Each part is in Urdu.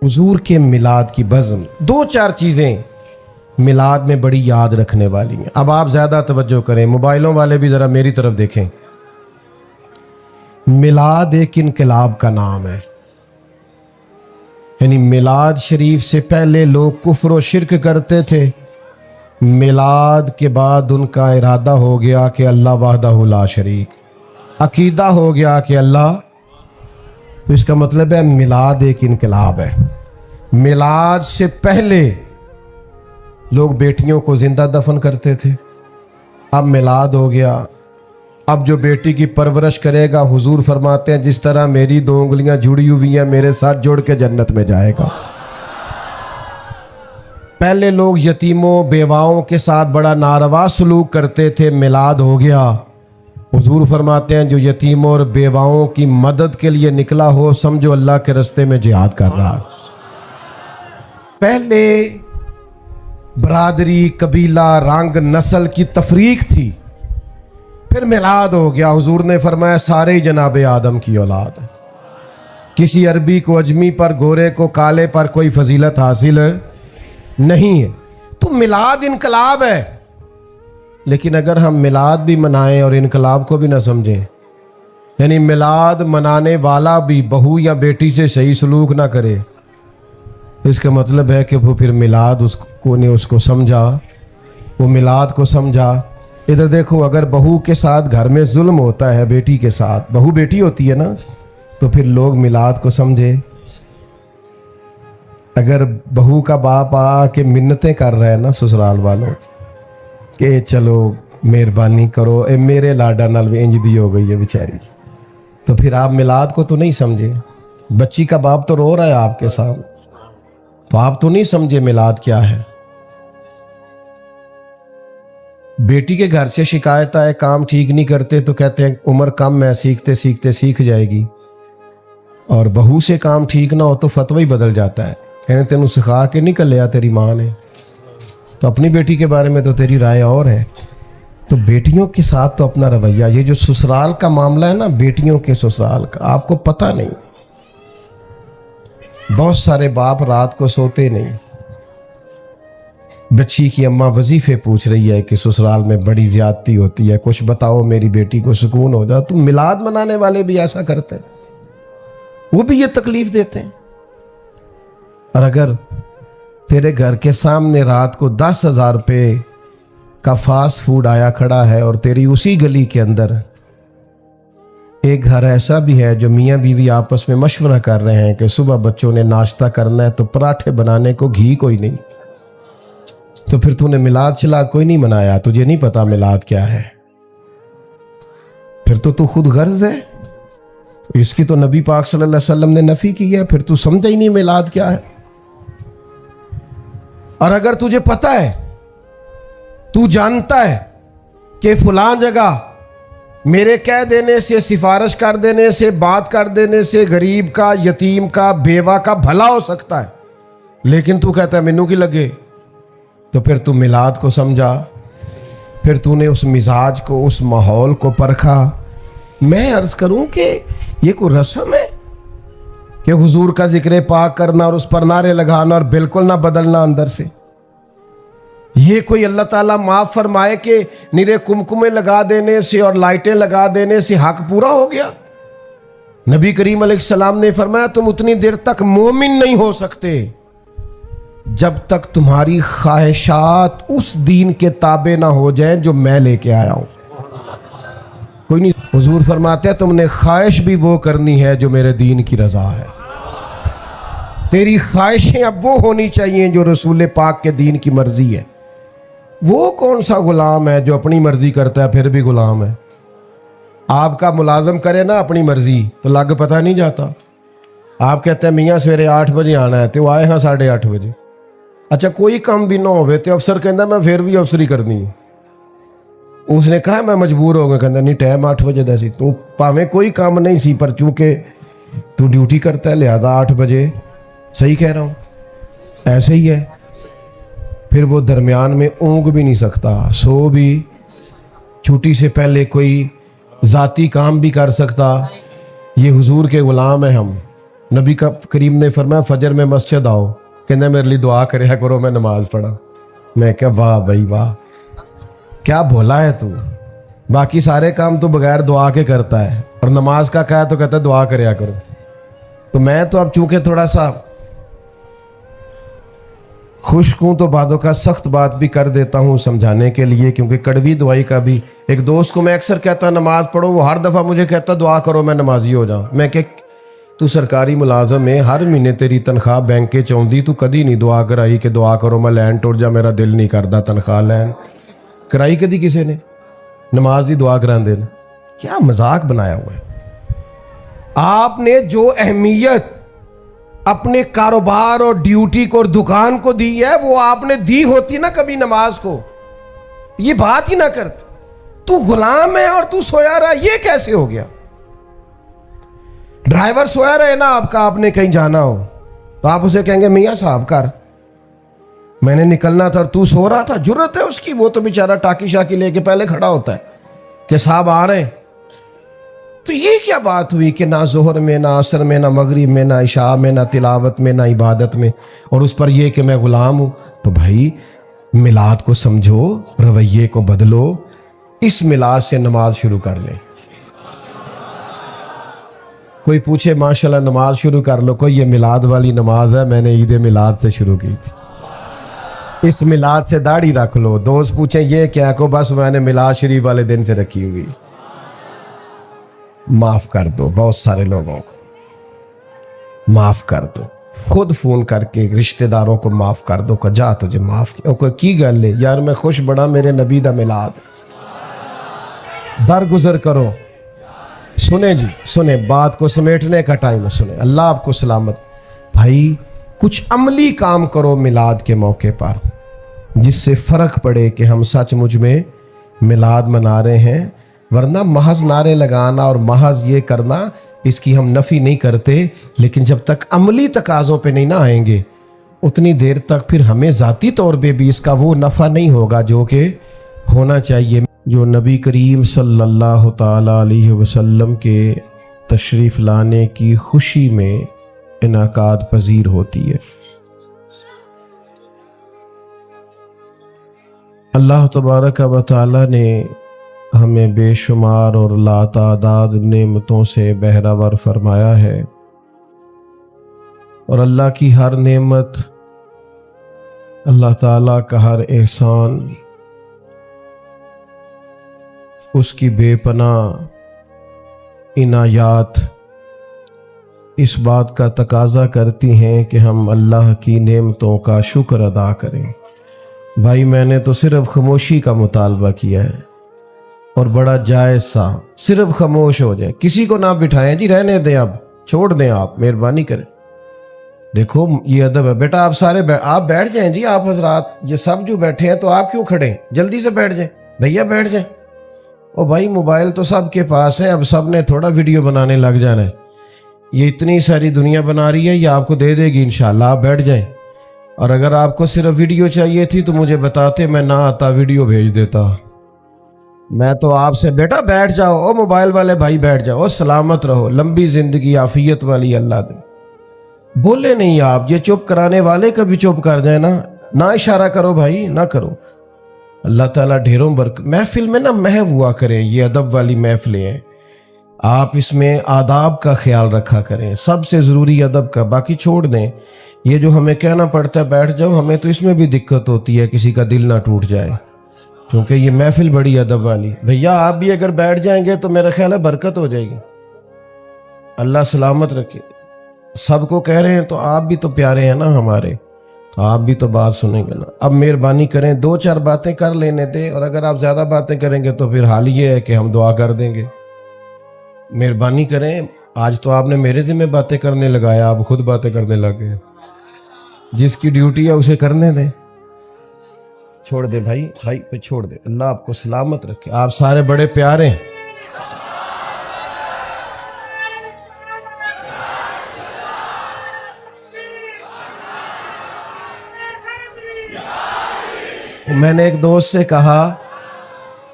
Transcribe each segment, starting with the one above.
حضور کے میلاد کی بزم دو چار چیزیں میلاد میں بڑی یاد رکھنے والی ہیں۔ اب آپ زیادہ توجہ کریں، موبائلوں والے بھی ذرا میری طرف دیکھیں۔ میلاد ایک انقلاب کا نام ہے، یعنی میلاد شریف سے پہلے لوگ کفر و شرک کرتے تھے، میلاد کے بعد ان کا ارادہ ہو گیا کہ اللہ وحدہ لا شریک، عقیدہ ہو گیا کہ اللہ، تو اس کا مطلب ہے میلاد ایک انقلاب ہے۔ میلاد سے پہلے لوگ بیٹیوں کو زندہ دفن کرتے تھے، اب میلاد ہو گیا، اب جو بیٹی کی پرورش کرے گا، حضور فرماتے ہیں جس طرح میری دو انگلیاں جڑی ہوئی ہیں میرے ساتھ جوڑ کے جنت میں جائے گا۔ پہلے لوگ یتیموں بیواؤں کے ساتھ بڑا ناروا سلوک کرتے تھے، میلاد ہو گیا، حضور فرماتے ہیں جو یتیموں اور بیواؤں کی مدد کے لیے نکلا ہو سمجھو اللہ کے رستے میں جہاد کر رہا ہے۔ پہلے برادری، قبیلہ، رنگ، نسل کی تفریق تھی، پھر میلاد ہو گیا، حضور نے فرمایا سارے ہی جناب آدم کی اولاد ہے، کسی عربی کو اجمی پر، گورے کو کالے پر کوئی فضیلت حاصل نہیں ہے۔ تو میلاد انقلاب ہے، لیکن اگر ہم میلاد بھی منائیں اور انقلاب کو بھی نہ سمجھیں، یعنی میلاد منانے والا بھی بہو یا بیٹی سے صحیح سلوک نہ کرے، اس کا مطلب ہے کہ وہ پھر میلاد اس کو سمجھا، وہ میلاد کو سمجھا۔ ادھر دیکھو، اگر بہو کے ساتھ گھر میں ظلم ہوتا ہے، بیٹی کے ساتھ، بہو بیٹی ہوتی ہے نا، تو پھر لوگ میلاد کو سمجھے۔ اگر بہو کا باپ آ کے منتیں کر رہا ہے نا سسرال والوں کہ چلو مہربانی کرو، اے میرے لاڈا نال بھی انج دی ہو گئی ہے بیچاری، تو پھر آپ میلاد کو تو نہیں سمجھے۔ بچی کا باپ تو رو رہا ہے آپ کے سامنے، تو آپ تو نہیں سمجھے میلاد کیا ہے۔ بیٹی کے گھر سے شکایت آئے کام ٹھیک نہیں کرتے تو کہتے ہیں عمر کم ہے، سیکھتے سیکھتے سیکھ جائے گی، اور بہو سے کام ٹھیک نہ ہو تو فتوی بدل جاتا ہے، کہنے تینوں سکھا کے نہیں کلیا تیری ماں نے، تو اپنی بیٹی کے بارے میں تو تیری رائے اور ہے۔ تو بیٹیوں کے ساتھ تو اپنا رویہ، یہ جو سسرال کا معاملہ ہے نا، بیٹیوں کے سسرال کا، آپ کو پتہ نہیں، بہت سارے باپ رات کو سوتے نہیں، بچی کی اماں وظیفے پوچھ رہی ہے کہ سسرال میں بڑی زیادتی ہوتی ہے، کچھ بتاؤ میری بیٹی کو سکون ہو جائے۔ تو میلاد منانے والے بھی ایسا کرتے ہیں، وہ بھی یہ تکلیف دیتے ہیں۔ اور اگر تیرے گھر کے سامنے رات کو 10,000 روپے کا فاسٹ فوڈ آیا کھڑا ہے، اور تیری اسی گلی کے اندر ایک گھر ایسا بھی ہے جو میاں بیوی آپس میں مشورہ کر رہے ہیں کہ صبح بچوں نے ناشتہ کرنا ہے تو پراٹھے بنانے کو گھی کوئی نہیں، تو پھر تو نے میلاد شلاد کوئی نہیں منایا، تجھے نہیں پتا میلاد کیا ہے، پھر تو خود غرض ہے، اس کی تو نبی پاک صلی اللہ علیہ وسلم نے نفی کی ہے، پھر تو سمجھا ہی نہیں میلاد کیا ہے۔ اور اگر تجھے پتا ہے، تو جانتا ہے کہ فلاں جگہ میرے کہہ دینے سے، سفارش کر دینے سے، بات کر دینے سے غریب کا، یتیم کا، بیوہ کا بھلا ہو سکتا ہے، لیکن تو کہتا ہے مینوں کی لگے، تو پھر تو میلاد کو سمجھا، پھر تو نے اس مزاج کو، اس ماحول کو پرکھا۔ میں عرض کروں کہ یہ کوئی رسم ہے کہ حضور کا ذکر پاک کرنا اور اس پر نعرے لگانا اور بالکل نہ بدلنا اندر سے؟ یہ کوئی اللہ تعالیٰ معاف فرمائے کہ نیرے کمکمے لگا دینے سے اور لائٹیں لگا دینے سے حق پورا ہو گیا؟ نبی کریم علیہ السلام نے فرمایا تم اتنی دیر تک مومن نہیں ہو سکتے جب تک تمہاری خواہشات اس دین کے تابع نہ ہو جائیں جو میں لے کے آیا ہوں۔ کوئی نہیں، حضور فرماتے ہیں تم نے خواہش بھی وہ کرنی ہے جو میرے دین کی رضا ہے، تیری خواہشیں اب وہ ہونی چاہیے جو رسول پاک کے دین کی مرضی ہے۔ وہ کون سا غلام ہے جو اپنی مرضی کرتا ہے پھر بھی غلام ہے؟ آپ کا ملازم کرے نا اپنی مرضی تو لگ پتہ نہیں جاتا۔ آپ کہتے ہیں میاں سویرے 8 بجے آنا ہے، تو وہ آئے ہاں 8:30 بجے، اچھا کوئی کام بھی نہ ہوئے تو افسر کہندا میں پھر بھی افسری کرنی ہے، اس نے کہا میں مجبور ہو گیا، کہندا نہیں ٹائم 8 بجے دا سی، تو پاویں کوئی کام نہیں سی پر چونکہ تو ڈیوٹی کرتا ہے لہذا 8 بجے، صحیح کہہ رہا ہوں، ایسے ہی ہے۔ پھر وہ درمیان میں اونگ بھی نہیں سکتا، سو بھی، چھٹی سے پہلے کوئی ذاتی کام بھی کر سکتا۔ یہ حضور کے غلام ہیں ہم، نبی کا کریم نے فرمایا فجر میں مسجد آؤ, کہنا میرے لیے دعا کریا کرو میں نماز پڑھا. میں کہا واہ بھائی واہ, کیا بولا ہے تو, باقی سارے کام تو بغیر دعا کے کرتا ہے اور نماز کا کہا تو کہتا ہے دعا کریا کرو. تو میں تو اب چونکہ تھوڑا سا خشک ہوں تو بعدوں کا سخت بات بھی کر دیتا ہوں سمجھانے کے لیے, کیونکہ کڑوی دعائی کا بھی. ایک دوست کو میں اکثر کہتا نماز پڑھو, وہ ہر دفعہ مجھے کہتا دعا کرو میں نمازی ہو جاؤں. میں کہ تو سرکاری ملازم ہے, ہر مہینے تیری تنخواہ بینک کے چوندی, تو کدی نہیں دعا کرائی کہ دعا کرو میں لین ٹوٹ جا, میرا دل نہیں کرتا تنخواہ لین کرائی کدی کسی نے, نماز دی دعا کرا دینا. کیا مذاق بنایا ہوا ہے. آپ نے جو اہمیت اپنے کاروبار اور ڈیوٹی کو اور دکان کو دی ہے وہ آپ نے دی ہوتی نا کبھی نماز کو, یہ بات ہی نہ کرتے. تو غلام ہے اور تو سویا رہا, یہ کیسے ہو گیا؟ ڈرائیور سویا رہے نا آپ کا, آپ نے کہیں جانا ہو تو آپ اسے کہیں گے میاں صاحب کر, میں نے نکلنا تھا اور تو سو رہا تھا. جرت ہے اس کی, وہ تو بیچارہ ٹاکی شاکی لے کے پہلے کھڑا ہوتا ہے کہ صاحب آ رہے ہیں. تو یہ کیا بات ہوئی کہ نہ ظہر میں, نہ عصر میں, نہ مغرب میں, نہ عشاء میں, نہ تلاوت میں, نہ عبادت میں, اور اس پر یہ کہ میں غلام ہوں. تو بھائی میلاد کو سمجھو, رویے کو بدلو, اس میلاد سے نماز شروع کر لیں. کوئی پوچھے ماشاءاللہ نماز شروع کر لو, کوئی یہ میلاد والی نماز ہے, میں نے عید میلاد سے شروع کی تھی, اس میلاد سے داڑھی رکھ لو. دوست پوچھیں یہ کیا, کو بس میں نے میلاد شریف والے دن سے رکھی ہوئی. معاف کر دو, بہت سارے لوگوں کو معاف کر دو, خود فون کر کے رشتہ داروں کو معاف کر دو کہ جا تجھے معاف کیا. کوئی کی گل ہے یار, میں خوش بڑا میرے نبی دا میلاد, درگزر کرو. سنیں جی سنیں, بات کو سمیٹنے کا ٹائم ہے, سنیں. اللہ آپ کو سلامت. بھائی کچھ عملی کام کرو میلاد کے موقع پر, جس سے فرق پڑے کہ ہم سچ مجھ میں میلاد منا رہے ہیں. ورنہ محض نعرے لگانا اور محض یہ کرنا, اس کی ہم نفی نہیں کرتے, لیکن جب تک عملی تقاضوں پہ نہیں نہ آئیں گے اتنی دیر تک پھر ہمیں ذاتی طور پہ بھی اس کا وہ نفع نہیں ہوگا جو کہ ہونا چاہیے, جو نبی کریم صلی اللہ تعالی علیہ وسلم کے تشریف لانے کی خوشی میں انعقاد پذیر ہوتی ہے. اللہ تبارک و تعالی نے ہمیں بے شمار اور لا تعداد نعمتوں سے بہرہور فرمایا ہے, اور اللہ کی ہر نعمت, اللہ تعالیٰ کا ہر احسان, اس کی بے پناہ عنایات اس بات کا تقاضا کرتی ہیں کہ ہم اللہ کی نعمتوں کا شکر ادا کریں. بھائی میں نے تو صرف خاموشی کا مطالبہ کیا ہے, اور بڑا جائز سا, صرف خاموش ہو جائے, کسی کو نہ بٹھائیں جی, رہنے دیں, اب چھوڑ دیں, آپ مہربانی کریں. دیکھو یہ ادب ہے بیٹا, آپ سارے آپ بیٹھ جائیں جی, آپ حضرات یہ سب جو بیٹھے ہیں تو آپ کیوں کھڑے ہیں, جلدی سے بیٹھ جائیں بھیا, بیٹھ جائیں. او بھائی موبائل تو سب کے پاس ہے, اب سب نے تھوڑا ویڈیو بنانے لگ جانا ہے, یہ اتنی ساری دنیا بنا رہی ہے, یہ آپ کو دے دے گی انشاءاللہ, آپ بیٹھ جائیں. اور اگر آپ کو صرف ویڈیو چاہیے تھی تو مجھے بتاتے, میں نہ آتا ویڈیو بھیج دیتا. میں تو آپ سے بیٹا بیٹھ جاؤ, او موبائل والے بھائی بیٹھ جاؤ, او سلامت رہو, لمبی زندگی عافیت والی اللہ دے. بولے نہیں آپ, یہ چپ کرانے والے کبھی چپ کر جائیں نا, نہ اشارہ کرو بھائی, نہ کرو. اللہ تعالیٰ ڈھیروں برکت. محفل میں نا محو ہوا کریں, یہ ادب والی محفلیں ہیں, آپ اس میں آداب کا خیال رکھا کریں, سب سے ضروری ادب کا, باقی چھوڑ دیں. یہ جو ہمیں کہنا پڑتا ہے بیٹھ جاؤ, ہمیں تو اس میں بھی دقت ہوتی ہے کسی کا دل نہ ٹوٹ جائے, کیونکہ یہ محفل بڑی ادب والی. بھیا آپ بھی اگر بیٹھ جائیں گے تو میرا خیال ہے برکت ہو جائے گی. اللہ سلامت رکھے. سب کو کہہ رہے ہیں تو آپ بھی تو پیارے ہیں نا ہمارے, تو آپ بھی تو بات سنیں گے نا. اب مہربانی کریں, 2-4 باتیں کر لینے دیں, اور اگر آپ زیادہ باتیں کریں گے تو پھر حال یہ ہے کہ ہم دعا کر دیں گے. مہربانی کریں, آج تو آپ نے میرے ذمہ باتیں کرنے لگایا, آپ خود باتیں کرنے لگے. جس کی ڈیوٹی ہے اسے کرنے دیں, چھوڑ دے بھائی پہ چھوڑ دے. اللہ آپ کو سلامت رکھے, آپ سارے بڑے پیارے ہیں. میں نے ایک دوست سے کہا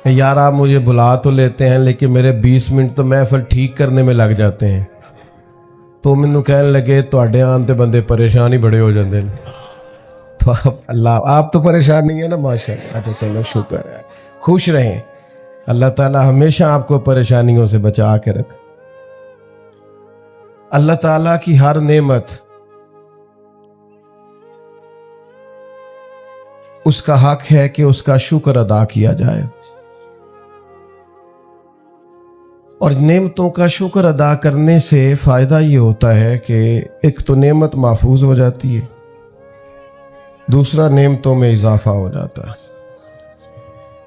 کہ یار آپ مجھے بلا تو لیتے ہیں لیکن میرے 20 منٹ تو محفل ٹھیک کرنے میں لگ جاتے ہیں. تو مینوں کہنے لگے تواڈے آن تے بندے پریشان ہی بڑے ہو جاندے نے. تو آپ تو پریشان نہیں ہے نا ماشاء اللہ. اچھا چلو شکر ہے. خوش رہیں. اللہ تعالیٰ ہمیشہ آپ کو پریشانیوں سے بچا کے رکھ. اللہ تعالیٰ کی ہر نعمت اس کا حق ہے کہ اس کا شکر ادا کیا جائے. اور نعمتوں کا شکر ادا کرنے سے فائدہ یہ ہوتا ہے کہ ایک تو نعمت محفوظ ہو جاتی ہے, دوسرا نعمتوں میں اضافہ ہو جاتا ہے.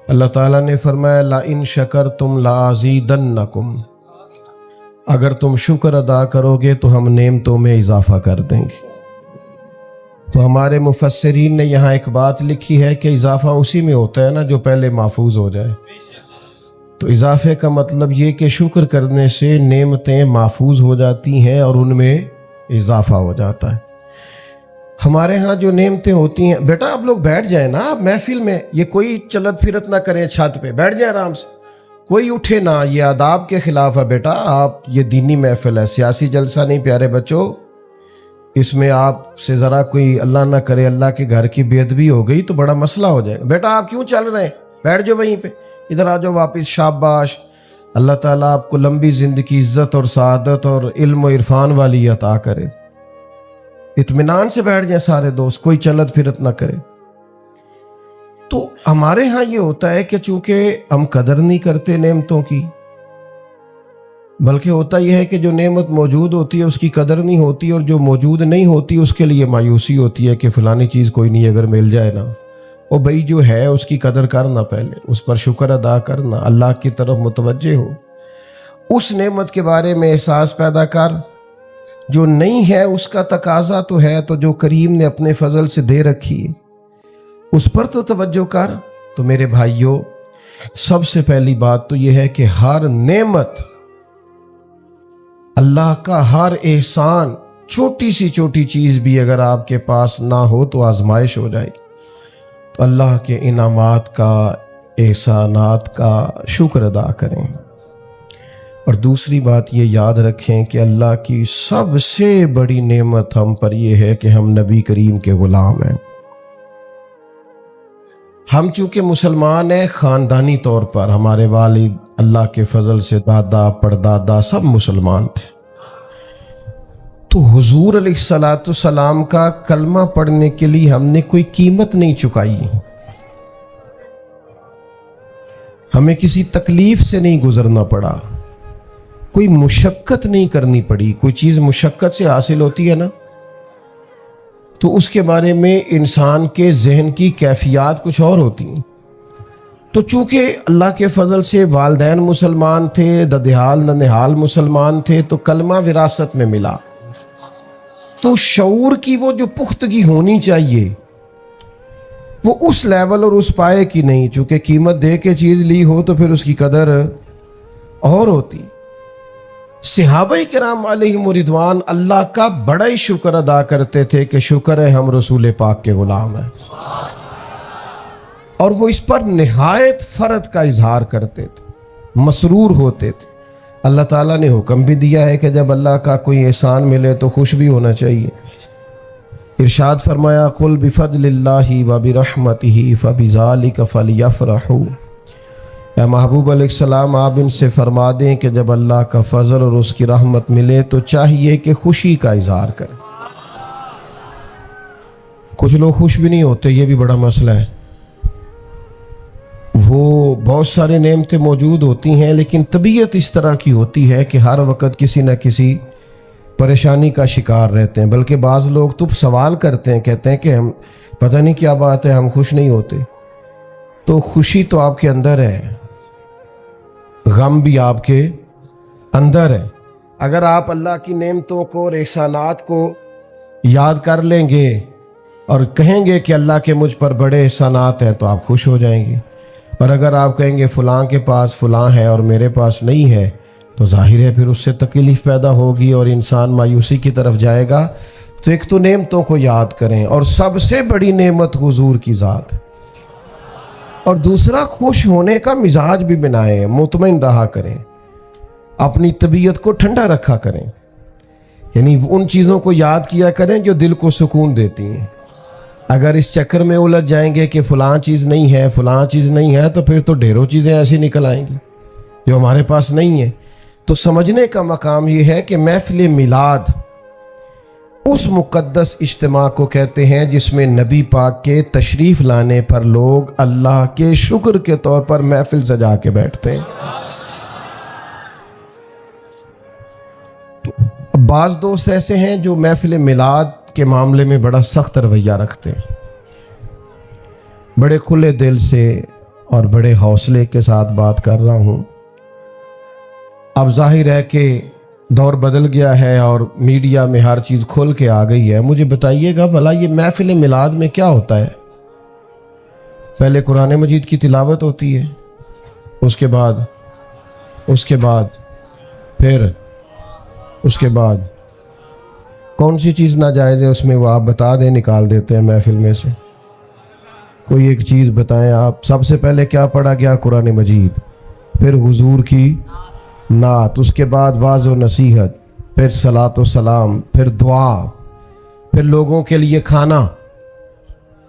اللہ تعالیٰ نے فرمایا لَإِن شَكَرْتُمْ لَأَزِيدَنَّكُمْ, اگر تم شکر ادا کرو گے تو ہم نعمتوں میں اضافہ کر دیں گے. تو ہمارے مفسرین نے یہاں ایک بات لکھی ہے کہ اضافہ اسی میں ہوتا ہے نا جو پہلے محفوظ ہو جائے. تو اضافے کا مطلب یہ کہ شکر کرنے سے نعمتیں محفوظ ہو جاتی ہیں اور ان میں اضافہ ہو جاتا ہے. ہمارے ہاں جو نعمتیں ہوتی ہیں, بیٹا آپ لوگ بیٹھ جائیں نا, آپ محفل میں یہ کوئی چلت پھرت نہ کریں, چھت پہ بیٹھ جائیں آرام سے, کوئی اٹھے نہ, یہ آداب کے خلاف ہے بیٹا. آپ یہ دینی محفل ہے, سیاسی جلسہ نہیں پیارے بچوں. اس میں آپ سے ذرا کوئی اللہ نہ کرے اللہ کے گھر کی بے ادبی ہو گئی تو بڑا مسئلہ ہو جائے گا. بیٹا آپ کیوں چل رہے ہیں, بیٹھ جاؤ وہیں پہ, ادھر آ جاؤ واپس, شاباش. اللہ تعالیٰ آپ کو لمبی زندگی, عزت اور سعادت اور علم و عرفان والی عطا کرے. اطمینان سے بیٹھ جائیں سارے دوست, کوئی چلت پھرت نہ کرے. تو ہمارے ہاں یہ ہوتا ہے کہ چونکہ ہم قدر نہیں کرتے نعمتوں کی, بلکہ ہوتا یہ ہے کہ جو نعمت موجود ہوتی ہے اس کی قدر نہیں ہوتی, اور جو موجود نہیں ہوتی اس کے لیے مایوسی ہوتی ہے کہ فلانی چیز کوئی نہیں, اگر مل جائے نا. اور بھائی جو ہے اس کی قدر کرنا, پہلے اس پر شکر ادا کرنا, اللہ کی طرف متوجہ ہو, اس نعمت کے بارے میں احساس پیدا کر. جو نہیں ہے اس کا تقاضا تو ہے, تو جو کریم نے اپنے فضل سے دے رکھی ہے اس پر تو توجہ کر. تو میرے بھائیوں, سب سے پہلی بات تو یہ ہے کہ ہر نعمت, اللہ کا ہر احسان, چھوٹی سی چھوٹی چیز بھی اگر آپ کے پاس نہ ہو تو آزمائش ہو جائے گی. تو اللہ کے انعامات کا, احسانات کا شکر ادا کریں. اور دوسری بات یہ یاد رکھیں کہ اللہ کی سب سے بڑی نعمت ہم پر یہ ہے کہ ہم نبی کریم کے غلام ہیں. ہم چونکہ مسلمان ہیں خاندانی طور پر, ہمارے والد اللہ کے فضل سے دادا پردادا سب مسلمان تھے, تو حضور علیہ الصلاۃ والسلام کا کلمہ پڑھنے کے لیے ہم نے کوئی قیمت نہیں چکائی, ہمیں کسی تکلیف سے نہیں گزرنا پڑا, کوئی مشقت نہیں کرنی پڑی. کوئی چیز مشقت سے حاصل ہوتی ہے نا, تو اس کے بارے میں انسان کے ذہن کی کیفیات کچھ اور ہوتی ہیں. تو چونکہ اللہ کے فضل سے والدین مسلمان تھے, ددحال ننہال مسلمان تھے, تو کلمہ وراثت میں ملا. تو شعور کی وہ جو پختگی ہونی چاہیے وہ اس لیول اور اس پائے کی نہیں, چونکہ قیمت دے کے چیز لی ہو تو پھر اس کی قدر اور ہوتی. صحابہ کرام علیہم رضوان اللہ کا بڑا ہی شکر ادا کرتے تھے کہ شکر ہے ہم رسول پاک کے غلام ہیں, اور وہ اس پر نہایت فرد کا اظہار کرتے تھے, مسرور ہوتے تھے. اللہ تعالیٰ نے حکم بھی دیا ہے کہ جب اللہ کا کوئی احسان ملے تو خوش بھی ہونا چاہیے. ارشاد فرمایا قل بفضل اللہ وبرحمتہ فبذلک فلیفرحوا. اے محبوب علیہ السلام, آپ ان سے فرما دیں کہ جب اللہ کا فضل اور اس کی رحمت ملے تو چاہیے کہ خوشی کا اظہار کریں. کچھ لوگ خوش بھی نہیں ہوتے, یہ بھی بڑا مسئلہ ہے. وہ بہت سارے نعمتیں موجود ہوتی ہیں لیکن طبیعت اس طرح کی ہوتی ہے کہ ہر وقت کسی نہ کسی پریشانی کا شکار رہتے ہیں. بلکہ بعض لوگ تو سوال کرتے ہیں, کہتے ہیں کہ ہم پتہ نہیں کیا بات ہے, ہم خوش نہیں ہوتے. تو خوشی تو آپ کے اندر ہے, غم بھی آپ کے اندر ہے. اگر آپ اللہ کی نعمتوں کو اور احسانات کو یاد کر لیں گے اور کہیں گے کہ اللہ کے مجھ پر بڑے احسانات ہیں تو آپ خوش ہو جائیں گے. اور اگر آپ کہیں گے فلاں کے پاس فلاں ہے اور میرے پاس نہیں ہے تو ظاہر ہے پھر اس سے تکلیف پیدا ہوگی اور انسان مایوسی کی طرف جائے گا. تو ایک تو نعمتوں کو یاد کریں, اور سب سے بڑی نعمت حضور کی ذات, اور دوسرا خوش ہونے کا مزاج بھی بنائیں, مطمئن رہا کریں, اپنی طبیعت کو ٹھنڈا رکھا کریں. یعنی ان چیزوں کو یاد کیا کریں جو دل کو سکون دیتی ہیں. اگر اس چکر میں الجھ جائیں گے کہ فلاں چیز نہیں ہے فلاں چیز نہیں ہے تو پھر تو ڈھیروں چیزیں ایسی نکل آئیں گی جو ہمارے پاس نہیں ہیں. تو سمجھنے کا مقام یہ ہے کہ محفل میلاد اس مقدس اجتماع کو کہتے ہیں جس میں نبی پاک کے تشریف لانے پر لوگ اللہ کے شکر کے طور پر محفل سجا کے بیٹھتے ہیں. بعض دوست ایسے ہیں جو محفل میلاد کے معاملے میں بڑا سخت رویہ رکھتے ہیں، بڑے کھلے دل سے اور بڑے حوصلے کے ساتھ بات کر رہا ہوں. اب ظاہر ہے کہ دور بدل گیا ہے اور میڈیا میں ہر چیز کھل کے آ گئی ہے. مجھے بتائیے گا بھلا یہ محفل میلاد میں کیا ہوتا ہے؟ پہلے قرآن مجید کی تلاوت ہوتی ہے، اس کے بعد کون سی چیز ناجائز ہے اس میں وہ آپ بتا دیں، نکال دیتے ہیں محفل میں سے. کوئی ایک چیز بتائیں آپ. سب سے پہلے کیا پڑھا گیا؟ قرآن مجید، پھر حضور کی نعت، اس کے بعد واعظ و نصیحت، پھر صلاۃ و سلام، پھر دعا، پھر لوگوں کے لیے کھانا.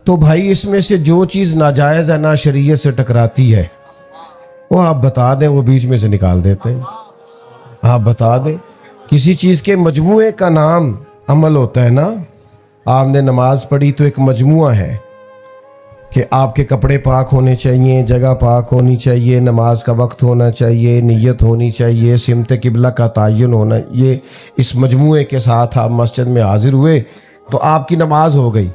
تو بھائی اس میں سے جو چیز ناجائز ہے نا شریعت سے ٹکراتی ہے وہ آپ بتا دیں، وہ بیچ میں سے نکال دیتے ہیں. آپ بتا دیں. کسی چیز کے مجموعے کا نام عمل ہوتا ہے نا. آپ نے نماز پڑھی تو ایک مجموعہ ہے کہ آپ کے کپڑے پاک ہونے چاہیے، جگہ پاک ہونی چاہیے، نماز کا وقت ہونا چاہیے، نیت ہونی چاہیے، سمت قبلہ کا تعین ہونا. یہ اس مجموعے کے ساتھ آپ مسجد میں حاضر ہوئے تو آپ کی نماز ہو گئی.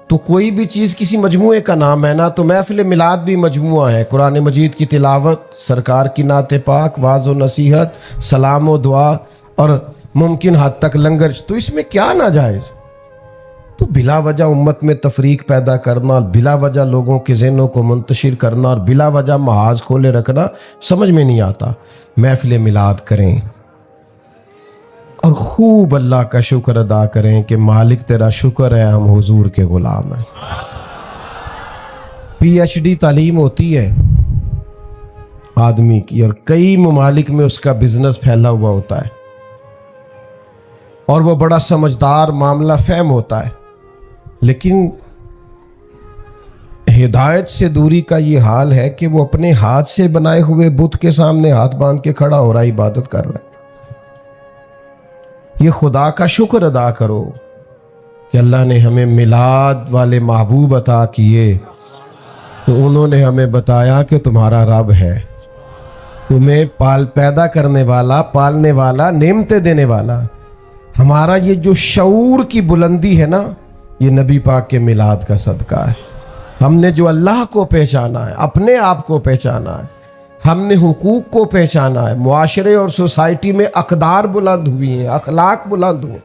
تو کوئی بھی چیز کسی مجموعے کا نام ہے نا. تو محفل میلاد بھی مجموعہ ہے. قرآن مجید کی تلاوت، سرکار کی نعت پاک، واعظ و نصیحت، سلام و دعا اور ممکن حد تک لنگر. تو اس میں کیا ناجائز؟ تو بلا وجہ امت میں تفریق پیدا کرنا، بلا وجہ لوگوں کے ذہنوں کو منتشر کرنا اور بلا وجہ محاذ کھولے رکھنا سمجھ میں نہیں آتا. محفل میلاد کریں اور خوب اللہ کا شکر ادا کریں کہ مالک تیرا شکر ہے ہم حضور کے غلام ہیں. PhD تعلیم ہوتی ہے آدمی کی اور کئی ممالک میں اس کا بزنس پھیلا ہوا ہوتا ہے اور وہ بڑا سمجھدار معاملہ فہم ہوتا ہے، لیکن ہدایت سے دوری کا یہ حال ہے کہ وہ اپنے ہاتھ سے بنائے ہوئے بت کے سامنے ہاتھ باندھ کے کھڑا ہو رہا ہے، عبادت کر رہا ہے. یہ خدا کا شکر ادا کرو کہ اللہ نے ہمیں میلاد والے محبوب عطا کیے تو انہوں نے ہمیں بتایا کہ تمہارا رب ہے، تمہیں پیدا کرنے والا، پالنے والا، نعمتیں دینے والا. ہمارا یہ جو شعور کی بلندی ہے نا یہ نبی پاک کے میلاد کا صدقہ ہے. ہم نے جو اللہ کو پہچانا ہے، اپنے آپ کو پہچانا ہے، ہم نے حقوق کو پہچانا ہے، معاشرے اور سوسائٹی میں اقدار بلند ہوئی ہیں، اخلاق بلند ہوئے.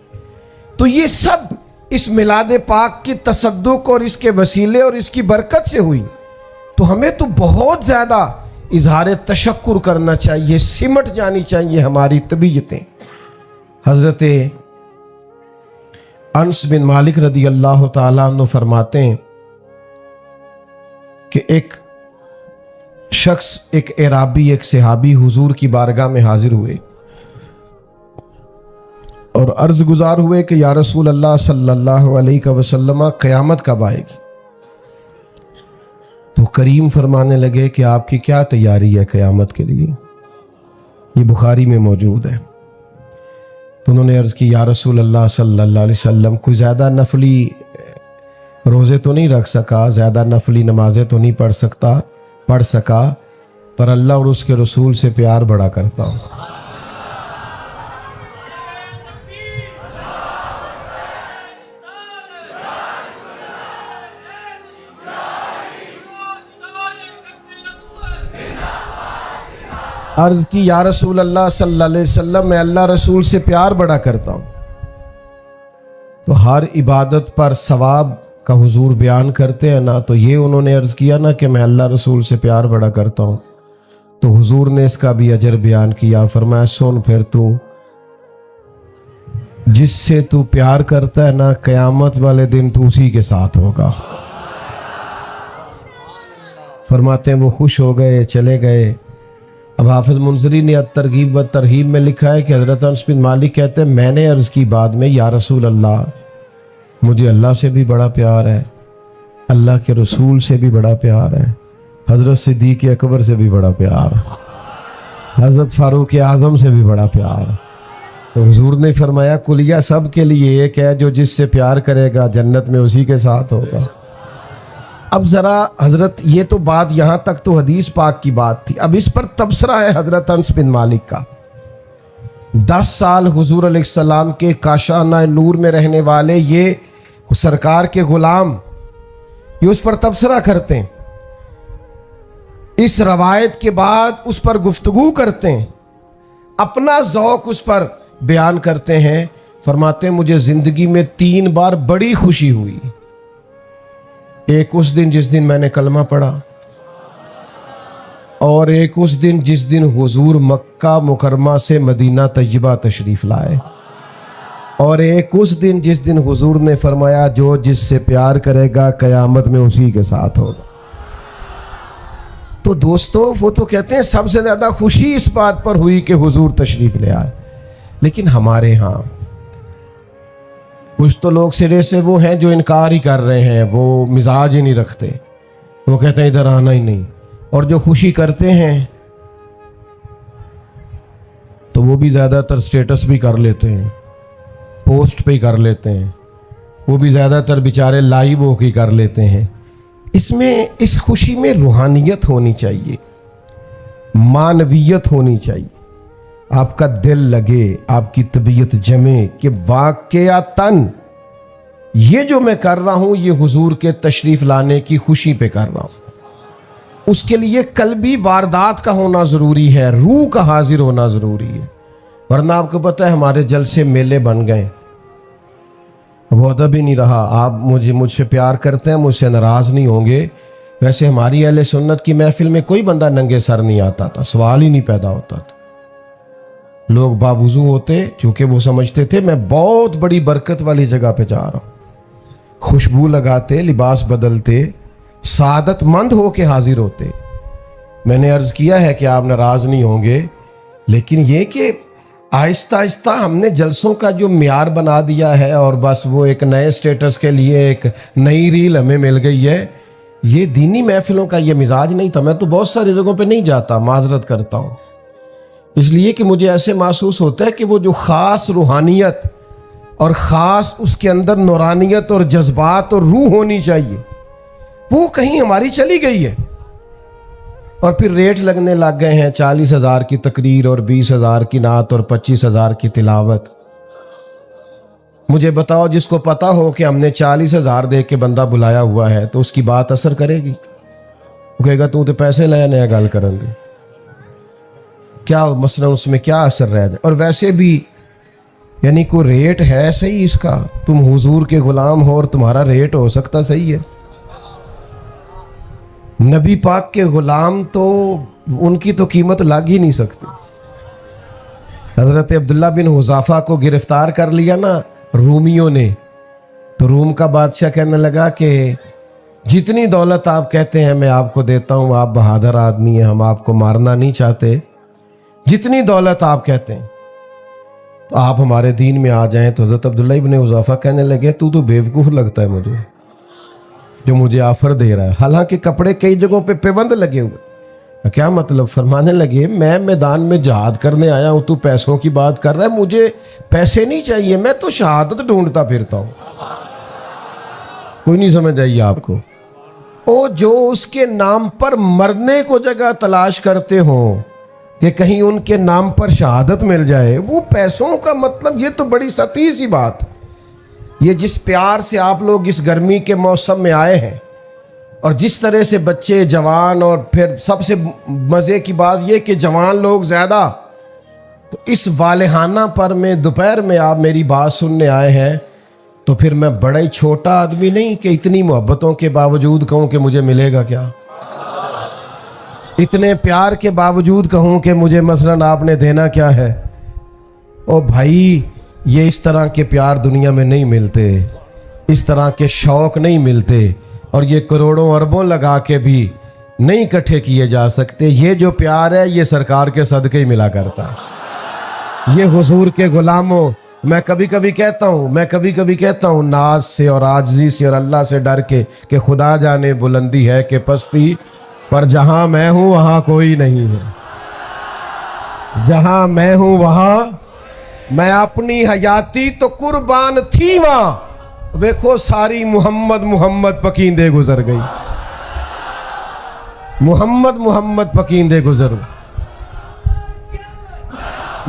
تو یہ سب اس میلاد پاک کی تصدق اور اس کے وسیلے اور اس کی برکت سے ہوئی. تو ہمیں تو بہت زیادہ اظہار تشکر کرنا چاہیے، سمٹ جانی چاہیے ہماری طبیعتیں. حضرت انس بن مالک رضی اللہ تعالیٰ عنہ فرماتے ہیں کہ ایک شخص، ایک اعرابی، ایک صحابی حضور کی بارگاہ میں حاضر ہوئے اور عرض گزار ہوئے کہ یا رسول اللہ صلی اللہ علیہ وسلم قیامت کب آئے گی؟ تو کریم فرمانے لگے کہ آپ کی کیا تیاری ہے قیامت کے لیے؟ یہ بخاری میں موجود ہے. تو انہوں نے عرض کی یا رسول اللہ صلی اللہ علیہ وسلم کوئی زیادہ نفلی روزے تو نہیں رکھ سکا، زیادہ نفلی نمازیں تو نہیں پڑھ سکا، پر اللہ اور اس کے رسول سے پیار بڑا کرتا ہوں. عرض کی یا رسول اللہ صلی اللہ علیہ وسلم میں اللہ رسول سے پیار بڑا کرتا ہوں. تو ہر عبادت پر ثواب کا حضور بیان کرتے ہیں نا، تو یہ انہوں نے عرض کیا نا کہ میں اللہ رسول سے پیار بڑا کرتا ہوں. تو حضور نے اس کا بھی اجر بیان کیا. فرمایا سن پھر تو جس سے تو پیار کرتا ہے نا قیامت والے دن تو اسی کے ساتھ ہوگا. فرماتے ہیں وہ خوش ہو گئے، چلے گئے. اب حافظ منذری نے ترغیب و ترہیب میں لکھا ہے کہ حضرت انس بن مالک کہتے ہیں میں نے عرض کی بعد میں یا رسول اللہ مجھے اللہ سے بھی بڑا پیار ہے، اللہ کے رسول سے بھی بڑا پیار ہے، حضرت صدیق اکبر سے بھی بڑا پیار ہے، حضرت فاروق اعظم سے بھی بڑا پیار ہے۔ تو حضور نے فرمایا کلیہ سب کے لیے ایک ہے، جو جس سے پیار کرے گا جنت میں اسی کے ساتھ ہوگا۔ اب ذرا حضرت یہ تو بات یہاں تک تو حدیث پاک کی بات تھی، اب اس پر تبصرہ ہے حضرت انس بن مالک کا۔ 10 سال حضور علیہ السلام کے کاشانہ نور میں رہنے والے یہ سرکار کے غلام یہ اس پر تبصرہ کرتے ہیں، اس روایت کے بعد اس پر گفتگو کرتے ہیں، اپنا ذوق اس پر بیان کرتے ہیں۔ فرماتے ہیں مجھے زندگی میں 3 بار بڑی خوشی ہوئی، ایک اس دن جس دن میں نے کلمہ پڑھا، اور ایک اس دن جس دن حضور مکہ مکرمہ سے مدینہ طیبہ تشریف لائے، اور ایک اس دن جس دن حضور نے فرمایا جو جس سے پیار کرے گا قیامت میں اسی کے ساتھ ہوگا۔ تو دوستو وہ تو کہتے ہیں سب سے زیادہ خوشی اس بات پر ہوئی کہ حضور تشریف لے آئے، لیکن ہمارے ہاں کچھ تو لوگ سرے سے وہ ہیں جو انکار ہی کر رہے ہیں، وہ مزاج ہی نہیں رکھتے، وہ کہتے ہیں ادھر آنا ہی نہیں، اور جو خوشی کرتے ہیں تو وہ بھی زیادہ تر سٹیٹس بھی کر لیتے ہیں، پوسٹ پہ ہی کر لیتے ہیں، وہ بھی زیادہ تر بیچارے لائیو ہو کے کر لیتے ہیں۔ اس خوشی میں روحانیت ہونی چاہیے، معنویت ہونی چاہیے، آپ کا دل لگے، آپ کی طبیعت جمے کہ واقعتاً یہ جو میں کر رہا ہوں یہ حضور کے تشریف لانے کی خوشی پہ کر رہا ہوں۔ اس کے لیے قلبی واردات کا ہونا ضروری ہے، روح کا حاضر ہونا ضروری ہے، ورنہ آپ کو پتہ ہے ہمارے جلسے میلے بن گئے، وہ ادب ہی نہیں رہا۔ آپ مجھ سے پیار کرتے ہیں، مجھ سے ناراض نہیں ہوں گے۔ ویسے ہماری اہل سنت کی محفل میں کوئی بندہ ننگے سر نہیں آتا تھا، سوال ہی نہیں پیدا ہوتا تھا، لوگ باوضو ہوتے، چونکہ وہ سمجھتے تھے میں بہت بڑی برکت والی جگہ پہ جا رہا ہوں، خوشبو لگاتے، لباس بدلتے، سعادت مند ہو کے حاضر ہوتے۔ میں نے عرض کیا ہے کہ آپ ناراض نہیں ہوں گے، لیکن یہ کہ آہستہ آہستہ ہم نے جلسوں کا جو معیار بنا دیا ہے، اور بس وہ ایک نئے سٹیٹس کے لیے ایک نئی ریل ہمیں مل گئی ہے، یہ دینی محفلوں کا یہ مزاج نہیں تھا۔ میں تو بہت ساری جگہوں پہ نہیں جاتا، معذرت کرتا ہوں، اس لیے کہ مجھے ایسے محسوس ہوتا ہے کہ وہ جو خاص روحانیت اور خاص اس کے اندر نورانیت اور جذبات اور روح ہونی چاہیے وہ کہیں ہماری چلی گئی ہے، اور پھر ریٹ لگنے لگ گئے ہیں 40,000 کی تقریر اور 20,000 کی نعت اور 25,000 کی تلاوت۔ مجھے بتاؤ جس کو پتا ہو کہ ہم نے 40,000 دے کے بندہ بلایا ہوا ہے تو اس کی بات اثر کرے گی؟ وہ کہے گا تو پیسے لیا نیا گل کریں گے، کیا مثلا اس میں کیا اثر رہ جائے؟ اور ویسے بھی یعنی کوئی ریٹ ہے صحیح اس کا؟ تم حضور کے غلام ہو اور تمہارا ریٹ ہو سکتا صحیح ہے؟ نبی پاک کے غلام تو ان کی تو قیمت لگ ہی نہیں سکتی۔ حضرت عبداللہ بن حذافہ کو گرفتار کر لیا نا رومیوں نے، تو روم کا بادشاہ کہنے لگا کہ جتنی دولت آپ کہتے ہیں میں آپ کو دیتا ہوں، آپ بہادر آدمی ہیں، ہم آپ کو مارنا نہیں چاہتے، جتنی دولت آپ کہتے ہیں تو آپ ہمارے دین میں آ جائیں۔ تو حضرت عبداللہ بن حذافہ کہنے لگے تو بیوقوف لگتا ہے مجھے جو مجھے آفر دے رہا ہے، حالانکہ کپڑے کئی جگہوں پہ پیوند لگے ہوئے۔ کیا مطلب؟ فرمانے لگے میں میدان میں جہاد کرنے آیا ہوں، تو پیسوں کی بات کر رہا ہے، مجھے پیسے نہیں چاہیے، میں تو شہادت ڈھونڈتا پھرتا ہوں۔ کوئی نہیں سمجھ آئی آپ کو؟ او جو اس کے نام پر مرنے کو جگہ تلاش کرتے ہوں کہ کہیں ان کے نام پر شہادت مل جائے، وہ پیسوں کا مطلب یہ تو بڑی سطحی سی بات۔ یہ جس پیار سے آپ لوگ اس گرمی کے موسم میں آئے ہیں، اور جس طرح سے بچے جوان، اور پھر سب سے مزے کی بات یہ کہ جوان لوگ زیادہ، تو اس والہانہ پر میں دوپہر میں آپ میری بات سننے آئے ہیں، تو پھر میں بڑا ہی چھوٹا آدمی نہیں کہ اتنی محبتوں کے باوجود کہوں کہ مجھے ملے گا کیا، اتنے پیار کے باوجود کہوں کہ مجھے مثلاً آپ نے دینا کیا ہے۔ او بھائی یہ اس طرح کے پیار دنیا میں نہیں ملتے، اس طرح کے شوق نہیں ملتے، اور یہ کروڑوں اربوں لگا کے بھی نہیں اکٹھے کیے جا سکتے. یہ جو پیار ہے یہ سرکار کے صدقے ہی ملا کرتا ہے. یہ حضور کے غلاموں، میں کبھی کبھی کہتا ہوں ناز سے اور عاجزی سے اور اللہ سے ڈر کے کہ خدا جانے بلندی ہے کہ پستی، پر جہاں میں ہوں وہاں کوئی نہیں ہے. جہاں میں ہوں وہاں میں اپنی حیاتی تو قربان تھی، وہاں ویکھو ساری محمد پکیندے گزر گئی. محمد پکیندے گزر گئی.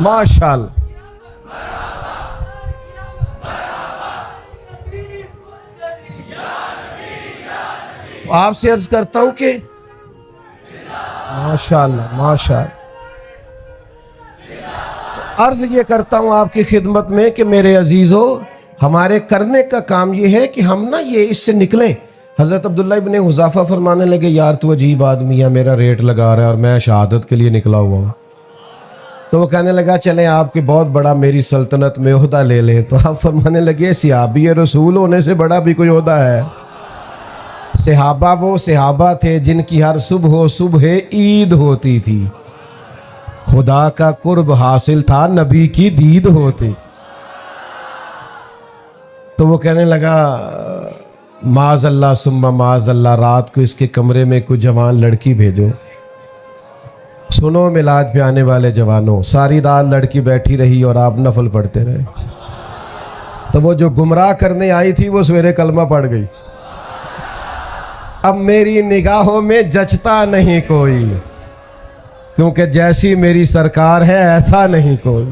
ماشاءاللہ. آپ سے عرض کرتا ہوں کہ ماشاءاللہ عرض یہ کرتا ہوں آپ کی خدمت میں کہ میرے عزیزو، ہمارے کرنے کا کام یہ ہے کہ ہم نا یہ اس سے نکلیں. حضرت عبداللہ ابن حذافہ فرمانے لگے یار تو عجیب آدمی ہے، میرا ریٹ لگا رہا ہے اور میں شہادت کے لیے نکلا ہوا ہوں. تو وہ کہنے لگا چلیں آپ کے بہت بڑا میری سلطنت میں عہدہ لے لیں. تو آپ فرمانے لگے صحابی رسول ہونے سے بڑا بھی کوئی عہدہ ہے؟ صحابہ وہ صحابہ تھے جن کی ہر صبح عید ہوتی تھی. خدا کا قرب حاصل تھا، نبی کی دید ہوتی. تو وہ کہنے لگا معاذ اللہ ثم معاذ اللہ، رات کو اس کے کمرے میں کوئی جوان لڑکی بھیجو. سنو میلاد پہ آنے والے جوانوں، ساری رات لڑکی بیٹھی رہی اور آپ نفل پڑھتے رہے. تو وہ جو گمراہ کرنے آئی تھی وہ سویرے کلمہ پڑھ گئی. اب میری نگاہوں میں جچتا نہیں کوئی، کیونکہ جیسی میری سرکار ہے ایسا نہیں کوئی.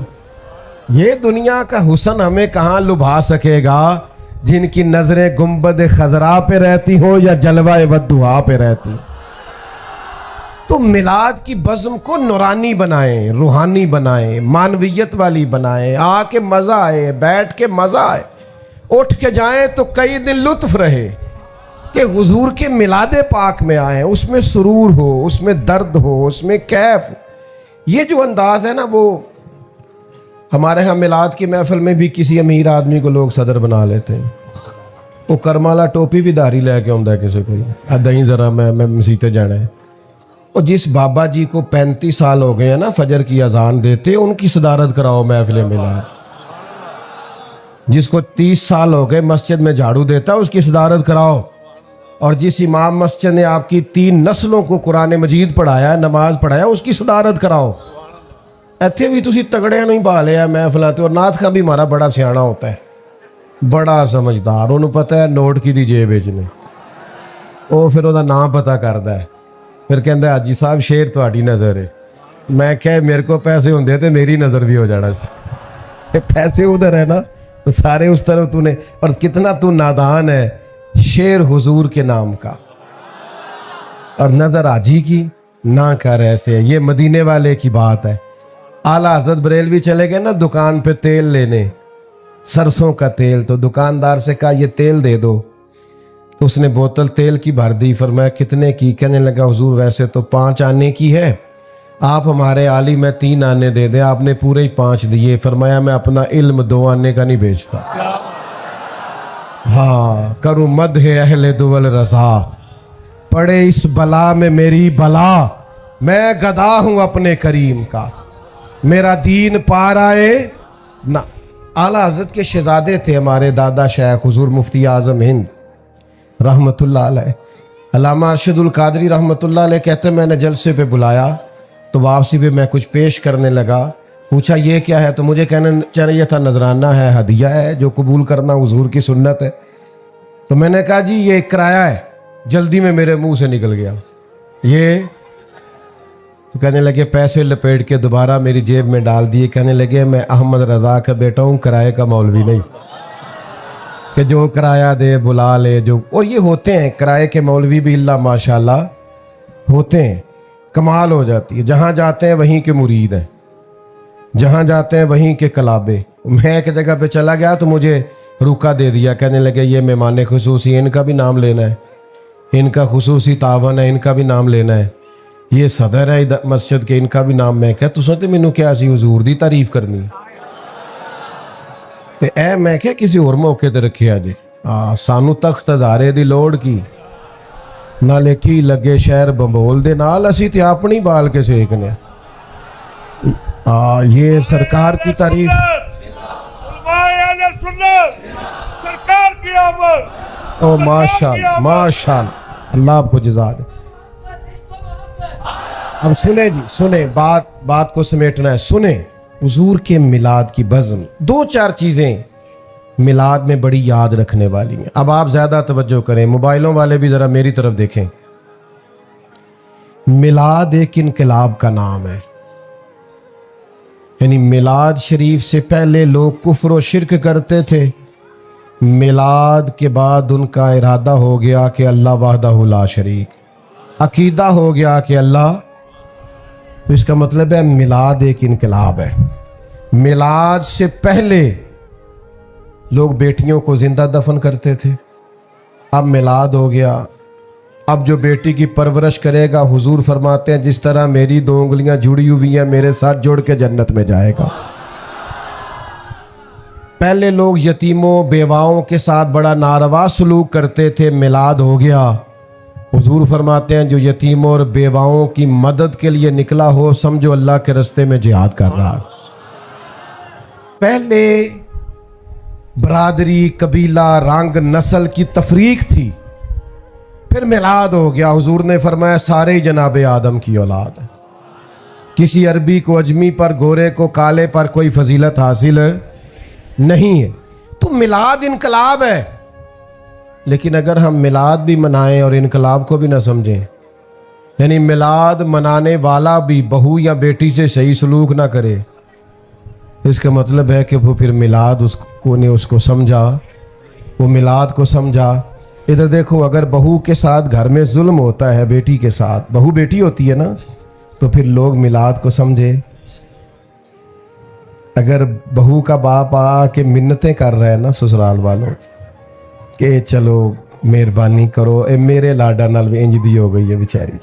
یہ دنیا کا حسن ہمیں کہاں لبھا سکے گا جن کی نظریں گنبد خضرا پہ رہتی ہوں یا جلوہ والدہا پہ رہتی. تو میلاد کی بزم کو نورانی بنائیں، روحانی بنائیں، معنویت والی بنائیں. آ کے مزہ آئے، بیٹھ کے مزہ آئے، اٹھ کے جائیں تو کئی دن لطف رہے کہ حضور کے میلاد پاک میں آئیں، اس میں سرور ہو، اس میں درد ہو، اس میں کیف. یہ جو انداز ہے نا، وہ ہمارے ہاں میلاد کی محفل میں بھی کسی امیر آدمی کو لوگ صدر بنا لیتے ہیں. وہ کرمالا ٹوپی بھی داری لے کے آتا ہے کسی کو، ادائیں ذرا میں مسیتے جانا ہے. اور جس بابا جی کو 35 سال ہو گئے ہیں نا فجر کی اذان دیتے، ان کی صدارت کراؤ محفل میلاد. جس کو 30 سال ہو گئے مسجد میں جھاڑو دیتا اس کی صدارت کراؤ. اور جس امام مسجد نے آپ کی 3 نسلوں کو قرآن مجید پڑھایا، نماز پڑھایا، اس کی صدارت کراؤ. ایتھے بھی تسی تگڑے نہیں پا لیا محفلاتے. اور نعت کا بھی ہمارا بڑا سیاڑا ہوتا ہے، بڑا سمجھدار. انہوں پتہ ہے نوٹ کی دی جیب بیچنے، وہ پھر وہ نام پتہ کرتا ہے. پھر کہندا ہے حاجی صاحب شیر تہاڈی نظر ہے. میں کہ میرے کو پیسے ہوندے تے میری نظر بھی ہو جانا سی. پیسے ادھر ہے نا تو سارے اس طرف تو نے. اور کتنا تو نادان ہے. شیر حضور کے نام کا اور نظر حاجی کی نہ کر ایسے. یہ مدینے والے کی بات ہے. اعلیٰ حضرت بریلوی چلے گئے نا دکان پہ تیل لینے، سرسوں کا تیل. تو دکاندار سے کہا یہ تیل دے دو. تو اس نے بوتل تیل کی بھر دی. فرمایا کتنے کی؟ کہنے لگا حضور ویسے تو 5 آنے کی ہے، آپ ہمارے عالی میں 3 آنے دے دیں. آپ نے پورے ہی 5 دیے. فرمایا میں اپنا علم 2 آنے کا نہیں بیچتا. ہاں کروں مدح اہل دول رضا، پڑے اس بلا میں میری بلا. میں گدا ہوں اپنے کریم کا، میرا دین پار آئے نہ. اعلیٰ حضرت کے شہزادے تھے ہمارے دادا شیخ حضور مفتی اعظم ہند رحمۃ اللہ علیہ. علامہ ارشد القادری رحمۃ اللہ علیہ کہتے ہیں میں نے جلسے پہ بلایا تو واپسی پہ میں کچھ پیش کرنے لگا. پوچھا یہ کیا ہے؟ تو مجھے کہنا چاہیے تھا نذرانہ ہے، ہدیہ ہے جو قبول کرنا حضور کی سنت ہے. تو میں نے کہا جی یہ کرایہ ہے. جلدی میں میرے منہ سے نکل گیا یہ. تو کہنے لگے پیسے لپیٹ کے دوبارہ میری جیب میں ڈال دیے. کہنے لگے میں احمد رضا کا بیٹا ہوں، کرائے کا مولوی نہیں کہ جو کرایہ دے بلا لے. جو اور یہ ہوتے ہیں کرائے کے مولوی بھی اللہ ماشاءاللہ ہوتے ہیں. کمال ہو جاتی ہے. جہاں جاتے ہیں وہیں کے مرید ہیں، جہاں جاتے ہیں وہیں کے کلابے. میں ایک جگہ پہ چلا گیا تو مجھے روکا دے دیا. کہنے لگے یہ مہمان خصوصی، ان کا بھی نام لینا ہے، ان کا خصوصی تعاون ہے، ان کا بھی نام لینا ہے. یہ صدر ہے مسجد کے، ان کا بھی نام. میں کہا تساں تے مینوں کیا سی حضور دی تعریف کرنی تے اے میں کہا کسی اور موقع تے رکھیا جی. سانو تخت ہزارے دی لوڑ کی. ਨਾਲੇ ਕੀ ਲੱਗੇ ਸ਼ਹਿਰ ਬੰਬੋਲ ਦੇ ਨਾਲ, ਅਸੀਂ ਤੇ ਆਪਣੀ ਬਾਲ ਕੇ ਸੇਕਨੇ। یہ سرکار کی تعریف، سرکار کی آمد۔ او ماشاءاللہ ماشاءاللہ، اللہ آپ کو جزا دے۔ اب سنیں جی، سنیں، بات کو سمیٹنا ہے، سنیں حضور کے میلاد کی بزم، دو چار چیزیں میلاد میں بڑی یاد رکھنے والی ہیں۔ اب آپ زیادہ توجہ کریں، موبائلوں والے بھی ذرا میری طرف دیکھیں۔ میلاد ایک انقلاب کا نام ہے، یعنی میلاد شریف سے پہلے لوگ کفر و شرک کرتے تھے، میلاد کے بعد ان کا ارادہ ہو گیا کہ اللہ وحدہ لا شریک، عقیدہ ہو گیا کہ اللہ، تو اس کا مطلب ہے میلاد ایک انقلاب ہے۔ میلاد سے پہلے لوگ بیٹیوں کو زندہ دفن کرتے تھے، اب میلاد ہو گیا، اب جو بیٹی کی پرورش کرے گا، حضور فرماتے ہیں جس طرح میری دو انگلیاں جڑی ہوئی ہیں میرے ساتھ جوڑ کے جنت میں جائے گا۔ پہلے لوگ یتیموں بیواؤں کے ساتھ بڑا ناروا سلوک کرتے تھے، میلاد ہو گیا، حضور فرماتے ہیں جو یتیموں اور بیواؤں کی مدد کے لیے نکلا ہو سمجھو اللہ کے راستے میں جہاد کر رہا۔ پہلے برادری، قبیلہ، رنگ، نسل کی تفریق تھی، پھر میلاد ہو گیا، حضور نے فرمایا سارے ہی جناب آدم کی اولاد ہے، کسی عربی کو اجمی پر، گورے کو کالے پر کوئی فضیلت حاصل نہیں ہے۔ تو میلاد انقلاب ہے، لیکن اگر ہم میلاد بھی منائیں اور انقلاب کو بھی نہ سمجھیں، یعنی میلاد منانے والا بھی بہو یا بیٹی سے صحیح سلوک نہ کرے، اس کا مطلب ہے کہ وہ پھر میلاد اس کو سمجھا، وہ میلاد کو سمجھا۔ ادھر دیکھو، اگر بہو کے ساتھ گھر میں ظلم ہوتا ہے، بیٹی کے ساتھ، بہو بیٹی ہوتی ہے نا، تو پھر لوگ میلاد کو سمجھے۔ اگر بہو کا باپ آ کے منتیں کر رہے ہیں نا سسرال والوں کہ چلو مہربانی کرو، اے میرے لاڈا نال بھی انج دی ہو گئی ہے بیچاری،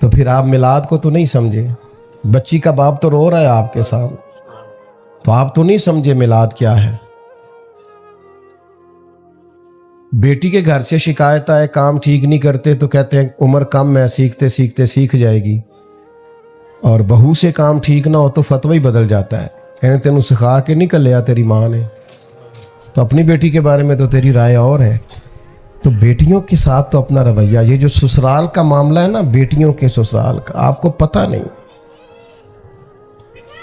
تو پھر آپ میلاد کو تو نہیں سمجھے۔ بچی کا باپ تو رو رہا ہے آپ کے سامنے، تو آپ تو نہیں سمجھے میلاد کیا ہے۔ بیٹی کے گھر سے شکایت آئے کام ٹھیک نہیں کرتے تو کہتے ہیں عمر کم ہے، سیکھتے سیکھتے سیکھ جائے گی، اور بہو سے کام ٹھیک نہ ہو تو فتوی ہی بدل جاتا ہے، کہتے تینوں سکھا کے نہیں کلیا تیری ماں نے، تو اپنی بیٹی کے بارے میں تو تیری رائے اور ہے۔ تو بیٹیوں کے ساتھ تو اپنا رویہ، یہ جو سسرال کا معاملہ ہے نا، بیٹیوں کے سسرال کا آپ کو پتہ نہیں،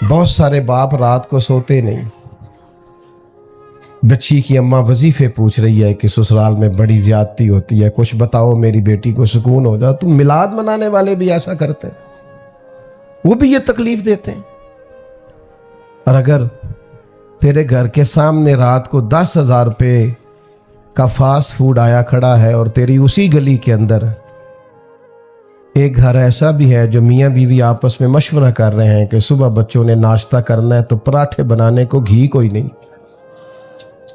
بہت سارے باپ رات کو سوتے نہیں، بچی کی اماں وظیفے پوچھ رہی ہے کہ سسرال میں بڑی زیادتی ہوتی ہے، کچھ بتاؤ میری بیٹی کو سکون ہو جا۔ تو میلاد منانے والے بھی ایسا کرتے ہیں، وہ بھی یہ تکلیف دیتے ہیں۔ اور اگر تیرے گھر کے سامنے رات کو 10,000 روپے کا فاسٹ فوڈ آیا کھڑا ہے، اور تیری اسی گلی کے اندر ایک گھر ایسا بھی ہے جو میاں بیوی آپس میں مشورہ کر رہے ہیں کہ صبح بچوں نے ناشتہ کرنا ہے تو پراٹھے بنانے کو گھی کوئی نہیں،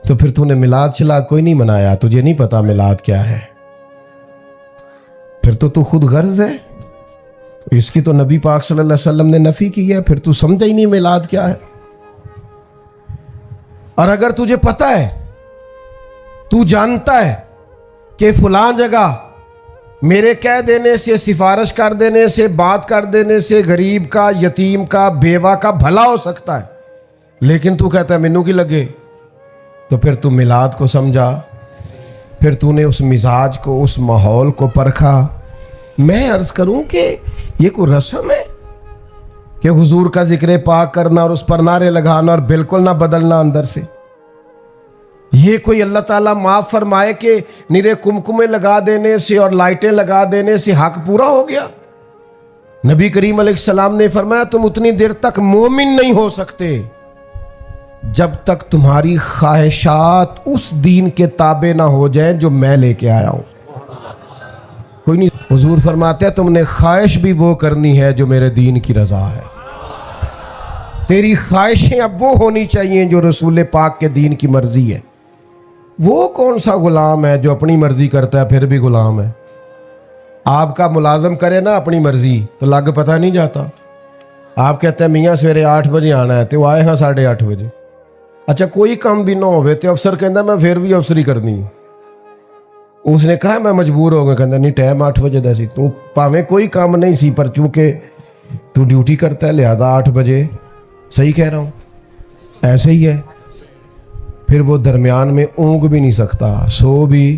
تو پھر تو نے میلاد شلاد کوئی نہیں منایا، تجھے نہیں پتا میلاد کیا ہے، پھر تو خود غرض ہے، اس کی تو نبی پاک صلی اللہ علیہ وسلم نے نفی کی ہے، پھر تو سمجھا ہی نہیں میلاد کیا ہے۔ اور اگر تجھے پتا ہے، تو جانتا ہے کہ فلاں جگہ میرے کہہ دینے سے، سفارش کر دینے سے، بات کر دینے سے غریب کا، یتیم کا، بیوہ کا بھلا ہو سکتا ہے، لیکن تو کہتا ہے مینوں کی لگے، تو پھر تو میلاد کو سمجھا، پھر تو نے اس مزاج کو، اس ماحول کو پرکھا۔ میں عرض کروں کہ یہ کوئی رسم ہے کہ حضور کا ذکر پاک کرنا اور اس پر نعرے لگانا اور بالکل نہ بدلنا اندر سے؟ یہ کوئی اللہ تعالیٰ معاف فرمائے کہ نیرے کمکمے لگا دینے سے اور لائٹیں لگا دینے سے حق پورا ہو گیا؟ نبی کریم علیہ السلام نے فرمایا تم اتنی دیر تک مومن نہیں ہو سکتے جب تک تمہاری خواہشات اس دین کے تابع نہ ہو جائیں جو میں لے کے آیا ہوں۔ کوئی نہیں، حضور فرماتے ہیں تم نے خواہش بھی وہ کرنی ہے جو میرے دین کی رضا ہے۔ تیری خواہشیں اب وہ ہونی چاہیے جو رسول پاک کے دین کی مرضی ہے۔ وہ کون سا غلام ہے جو اپنی مرضی کرتا ہے پھر بھی غلام ہے؟ آپ کا ملازم کرے نا اپنی مرضی تو لگ پتہ نہیں جاتا۔ آپ کہتے ہیں میاں سویرے 8 بجے آنا ہے تو آئے ہاں 8:30 بجے، اچھا کوئی کام بھی نہ ہوئے تو افسر کہندا میں پھر بھی افسری کرنی، اس نے کہا میں مجبور ہو گیا, کہتا نہیں ٹائم 8 بجے دا سی, تو پاویں کوئی کام نہیں سی پر چونکہ تو ڈیوٹی کرتا ہے لہذا 8 بجے, صحیح کہہ رہا ہوں, ایسے ہی ہے. پھر وہ درمیان میں اونگ بھی نہیں سکتا, سو بھی,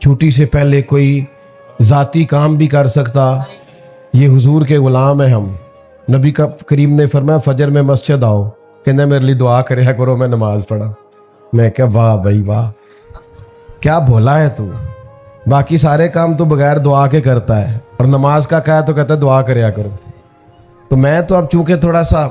چھٹی سے پہلے کوئی ذاتی کام بھی کر سکتا. یہ حضور کے غلام ہیں ہم. نبی کا کریم نے فرمایا فجر میں مسجد آؤ, کہنا میرے لیے دعا کریا کرو میں نماز پڑھا. میں کہا واہ بھائی واہ, کیا بھولا ہے تو, باقی سارے کام تو بغیر دعا کے کرتا ہے اور نماز کا کہا تو کہتا ہے دعا کریا کرو. تو میں تو اب چونکہ تھوڑا سا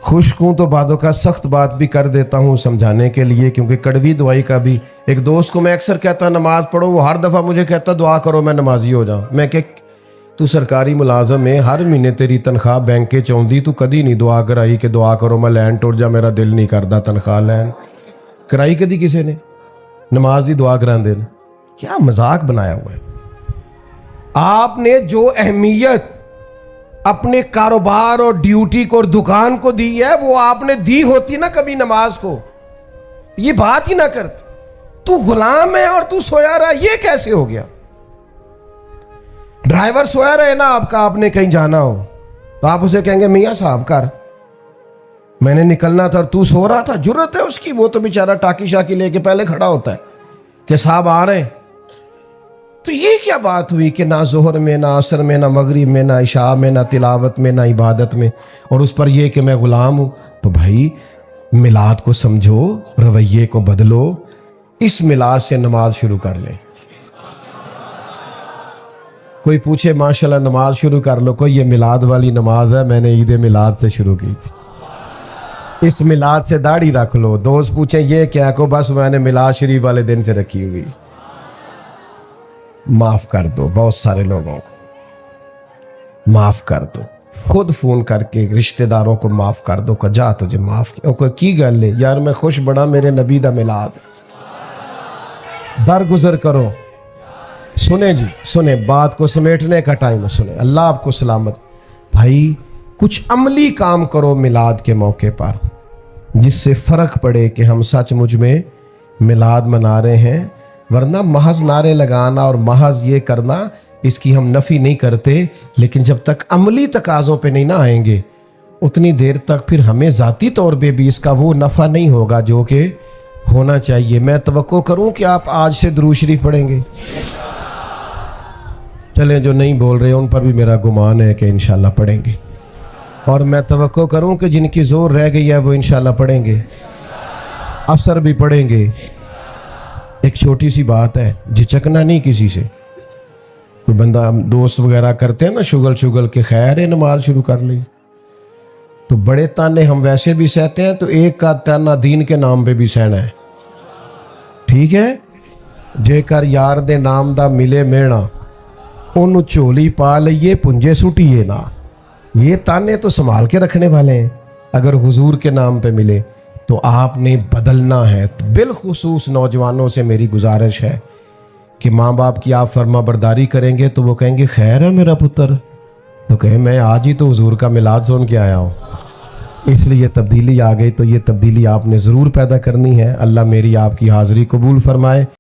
خشک ہوں تو بعدوں کا سخت بات بھی کر دیتا ہوں سمجھانے کے لیے, کیونکہ کڑوی دعائی کا بھی. ایک دوست کو میں اکثر کہتا نماز پڑھو, وہ ہر دفعہ مجھے کہتا دعا کرو میں نمازی ہو جاؤں. میں کہ تو سرکاری ملازم ہے, ہر مہینے تیری تنخواہ بینک کے چوندی, تو کدی نہیں دعا کرائی کہ دعا کرو میں لین ٹر جا, میرا دل نہیں کردا تنخواہ لین کرائی کدی کسی نے, نماز دی دعا کران دے. کیا مذاق بنایا ہوا ہے. آپ نے جو اہمیت اپنے کاروبار اور ڈیوٹی کو اور دکان کو دی ہے وہ آپ نے دی ہوتی نا کبھی نماز کو, یہ بات ہی نہ کرتے. تو غلام ہے اور تو سویا رہا, یہ کیسے ہو گیا؟ ڈرائیور سویا رہے نا آپ کا, آپ نے کہیں جانا ہو تو آپ اسے کہیں گے میاں صاحب کر, میں نے نکلنا تھا اور تو سو رہا تھا. جرت ہے اس کی, وہ تو بیچارہ ٹاکی شاکی لے کے پہلے کھڑا ہوتا ہے کہ صاحب آ رہے ہیں. تو یہ کیا بات ہوئی کہ نہ ظہر میں, نہ عصر میں, نہ مغرب میں, نہ عشاء میں, نہ تلاوت میں, نہ عبادت میں, اور اس پر یہ کہ میں غلام ہوں. تو بھائی میلاد کو سمجھو, رویے کو بدلو, اس میلاد سے نماز شروع کر لیں. کوئی پوچھے ماشاءاللہ نماز شروع کر لو, کوئی یہ میلاد والی نماز ہے, میں نے عید میلاد سے شروع کی تھی, اس میلاد سے داڑھی رکھ لو. دوست پوچھیں یہ کیا, کو بس میں نے میلاد شریف والے دن سے رکھی ہوئی. معاف کر دو, بہت سارے لوگوں کو معاف کر دو, خود فون کر کے رشتہ داروں کو معاف کر دو کہ جا تجھے معاف کیا. کوئی کی گل ہے یار, میں خوش بڑا میرے نبی دا میلاد, درگزر کرو. سنیں جی سنیں, بات کو سمیٹنے کا ٹائم ہے, سنیں. اللہ آپ کو سلامت. بھائی کچھ عملی کام کرو میلاد کے موقع پر, جس سے فرق پڑے کہ ہم سچ مجھ میں میلاد منا رہے ہیں. ورنہ محض نعرے لگانا اور محض یہ کرنا, اس کی ہم نفی نہیں کرتے, لیکن جب تک عملی تقاضوں پہ نہیں نہ آئیں گے اتنی دیر تک پھر ہمیں ذاتی طور پہ بھی اس کا وہ نفع نہیں ہوگا جو کہ ہونا چاہیے. میں توقع کروں کہ آپ آج سے درود شریف پڑھیں گے. چلیں جو نہیں بول رہے ان پر بھی میرا گمان ہے کہ انشاءاللہ پڑھیں گے, اور میں توقع کروں کہ جن کی زور رہ گئی ہے وہ انشاءاللہ پڑھیں گے, افسر بھی پڑھیں گے. ایک چھوٹی سی بات ہے, جھچکنا نہیں کسی سے. کوئی بندہ دوست وغیرہ کرتے ہیں نا شگل کے, خیر ہے نماز شروع کر لی, تو بڑے تانے ہم ویسے بھی سہتے ہیں, تو ایک کا تانا دین کے نام پہ بھی سہنا ہے. ٹھیک ہے, جے کر یار دے نام دا ملے میڑا, انہوں چولی پا لئیے پنجے سٹیے نا. یہ تانے تو سنبھال کے رکھنے والے ہیں. اگر حضور کے نام پہ ملے تو آپ نے بدلنا ہے. بالخصوص نوجوانوں سے میری گزارش ہے کہ ماں باپ کی آپ فرما برداری کریں گے تو وہ کہیں گے خیر ہے میرا پتر, تو کہیں میں آج ہی تو حضور کا میلاد سن کے آیا ہوں, اس لیے تبدیلی آ گئی. تو یہ تبدیلی آپ نے ضرور پیدا کرنی ہے. اللہ میری آپ کی حاضری قبول فرمائے.